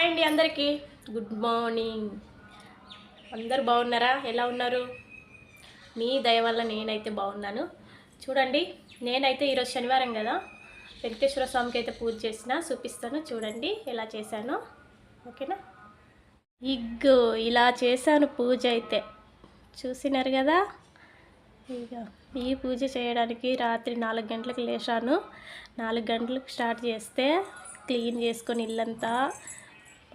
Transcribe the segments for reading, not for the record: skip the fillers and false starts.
Hi అండి అందరికీ good morning. అందరు బాగున్నారా? ఎలా ఉన్నారు? మీ దయ వల్ల నేనైతే బాగున్నాను. చూడండి, నేనైతే ఈరోజు శనివారం కదా, వెంకటేశ్వర స్వామికి అయితే పూజ చేసిన చూపిస్తాను. చూడండి ఎలా చేశానో. ఓకేనా? ఇగ్గో ఇలా చేశాను పూజ అయితే. చూసినారు కదా. ఇక ఈ పూజ చేయడానికి రాత్రి 4 గంటలకు లేచాను. 4 గంటలకు స్టార్ట్ చేస్తే క్లీన్ చేసుకొని ఇల్లంతా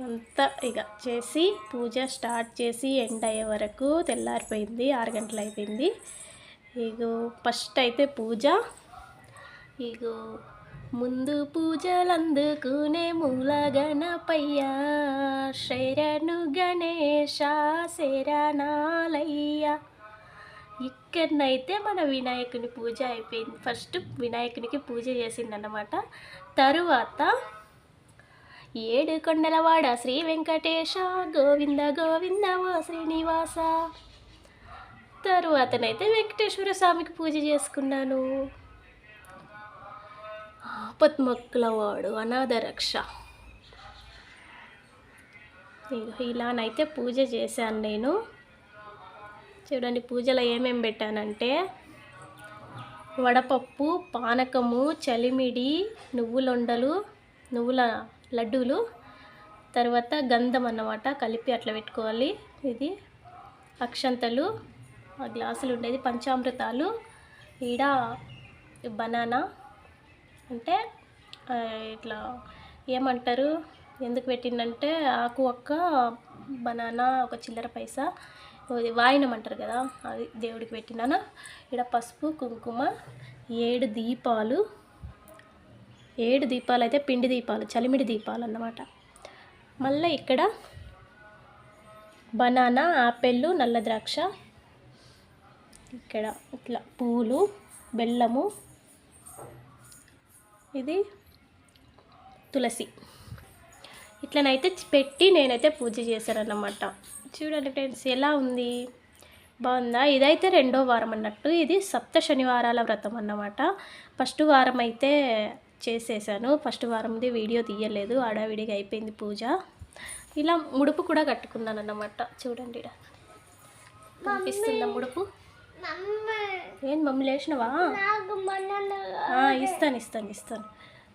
అంతా ఇక చేసి పూజ స్టార్ట్ చేసి ఎండ్ అయ్యే వరకు తెల్లారిపోయింది. 6 గంటలు అయిపోయింది. ఇగో ఫస్ట్ అయితే పూజ. ఇగో ముందు పూజలు అందుకునే మూల గణపయ్య, శరణు గణేశ శరణాలయ్య. ఇక్కడనైతే మన వినాయకుని పూజ అయిపోయింది. ఫస్ట్ వినాయకునికి పూజ చేసిందన్నమాట. తరువాత 7 కొండలవాడ శ్రీ వెంకటేశ గోవింద గోవింద ఓ శ్రీనివాస. తరువాతనైతే వెంకటేశ్వర స్వామికి పూజ చేసుకున్నాను. ఆపత్మొక్కలవాడు అనాథ రక్ష. ఇలానైతే పూజ చేశాను నేను. చూడండి పూజలో ఏమేమి పెట్టానంటే వడపప్పు, పానకము, చలిమిడి, నువ్వులొండలు, నువ్వుల లడ్డూలు, తర్వాత గంధం అన్నమాట కలిపి అట్లా పెట్టుకోవాలి. ఇది అక్షంతలు, ఆ గ్లాసులు ఉండేది, పంచామృతాలు, ఈడ బనానా అంటే ఇట్లా ఏమంటారు, ఎందుకు పెట్టిందంటే ఆకు ఒక్క బనానా ఒక చిల్లర పైసా వాయినం అంటారు కదా, అది దేవుడికి పెట్టినాను. ఇక్కడ పసుపు కుంకుమ, 7 దీపాలు. 7 దీపాలు అయితే పిండి దీపాలు, చలిమిడి దీపాలు అన్నమాట. మళ్ళీ ఇక్కడ బనానా, ఆపిల్, నల్ల ద్రాక్ష, ఇక్కడ ఇట్లా పూలు, బెల్లము, ఇది తులసి. ఇట్లనైతే పెట్టి నేనైతే పూజ చేశానన్నమాట. చూడండి ఫ్రెండ్స్ ఎలా ఉంది, బాగుందా? ఇదైతే 2వ వారం అన్నట్టు. ఇది సప్త శనివారాల వ్రతం అన్నమాట. ఫస్ట్ వారం అయితే చేసేసాను. ఫస్ట్ వారంది వీడియో తీయలేదు, ఆడావిడిగా అయిపోయింది పూజ. ఇలా ముడుపు కూడా కట్టుకున్నాను అన్నమాట. చూడండి కనిపిస్తుందా ముడుపు? ఏం మమ్మీ లేచినవా? ఇస్తాను.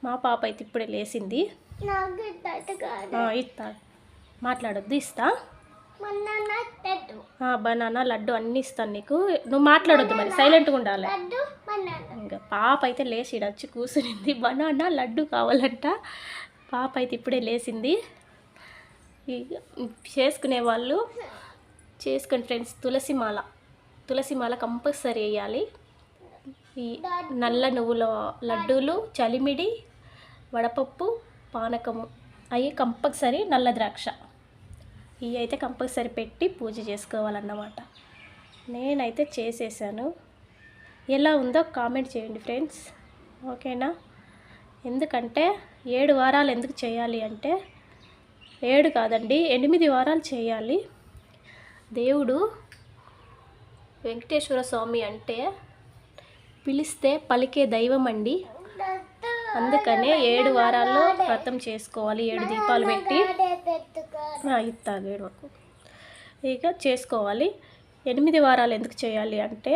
మా పాప అయితే ఇప్పుడే లేచింది. ఇస్తా, మాట్లాడొద్దు, ఇస్తా. బనానా లడ్డు అన్నీ ఇస్తాను నీకు. నువ్వు మాట్లాడొద్దు మరి, సైలెంట్గా ఉండాలి. ఇంకా పాప అయితే లేచి వచ్చి కూర్చునింది. బనానా లడ్డు కావాలంట. పాప అయితే ఇప్పుడే లేచింది. చేసుకునే వాళ్ళు చేసుకోండి ఫ్రెండ్స్. తులసి మాల కంపల్సరీ వేయాలి. ఈ నల్ల నువ్వుల లడ్డూలు, చలిమిడి, వడపప్పు, పానకము అవి కంపల్సరీ, నల్ల ద్రాక్ష ఇవి అయితే కంపల్సరీ పెట్టి పూజ చేసుకోవాలన్నమాట. నేనైతే చేసేసాను. ఎలా ఉందో కామెంట్ చేయండి ఫ్రెండ్స్. ఓకేనా? ఎందుకంటే 7 వారాలు ఎందుకు చేయాలి అంటే 7 కాదండి 8 వారాలు చేయాలి. దేవుడు వెంకటేశ్వర స్వామి అంటే పిలిస్తే పలికే దైవం అండి. అందుకనే 7 వారాల్లో వ్రతం చేసుకోవాలి. 7 దీపాలు పెట్టి ఇస్తాను వరకు ఇక చేసుకోవాలి. 8 వారాలు ఎందుకు చేయాలి అంటే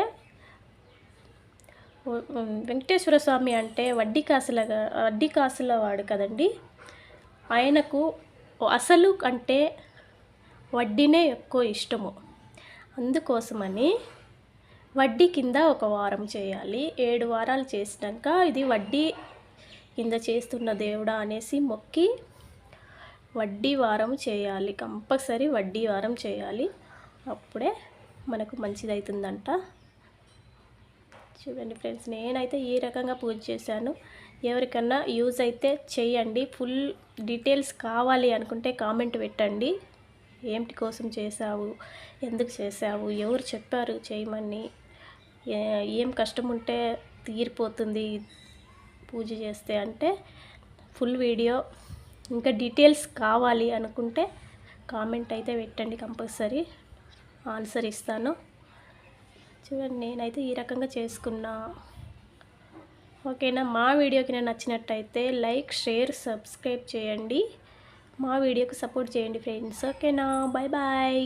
వెంకటేశ్వర స్వామి అంటే వడ్డీ కాసుల వాడు కదండి. ఆయనకు అసలు అంటే వడ్డీనే ఎక్కువ ఇష్టము. అందుకోసమని వడ్డీ కింద 1 వారం చేయాలి. 7 వారాలు చేసినాక ఇది వడ్డీ కింద చేస్తున్న దేవుడా అనేసి మొక్కి వడ్డీ వారం చేయాలి. కంపల్సరీ వడ్డీ వారం చేయాలి. అప్పుడే మనకు మంచిదవుతుందంట. చూడండి ఫ్రెండ్స్, నేనైతే ఈ రకంగా పూజ చేశాను. ఎవరికన్నా యూజ్ అయితే చేయండి. ఫుల్ డీటెయిల్స్ కావాలి అనుకుంటే కామెంట్ పెట్టండి. ఏమిటి కోసం చేసావు, ఎందుకు చేసావు, ఎవరు చెప్పారు చేయమని, ఏం కష్టం ఉంటే తీరిపోతుంది పూజ చేస్తే అంటే ఫుల్ వీడియో ఇంకా డీటెయిల్స్ కావాలి అనుకుంటే కామెంట్ అయితే పెట్టండి. కంపల్సరీ ఆన్సర్ ఇస్తాను. చూడండి నేనైతే ఈ రకంగా చేసుకున్నా. ఓకేనా? మా వీడియోకి నేను నచ్చినట్టయితే లైక్, షేర్, సబ్స్క్రైబ్ చేయండి. మా వీడియోకి సపోర్ట్ చేయండి ఫ్రెండ్స్. ఓకేనా? Bye bye.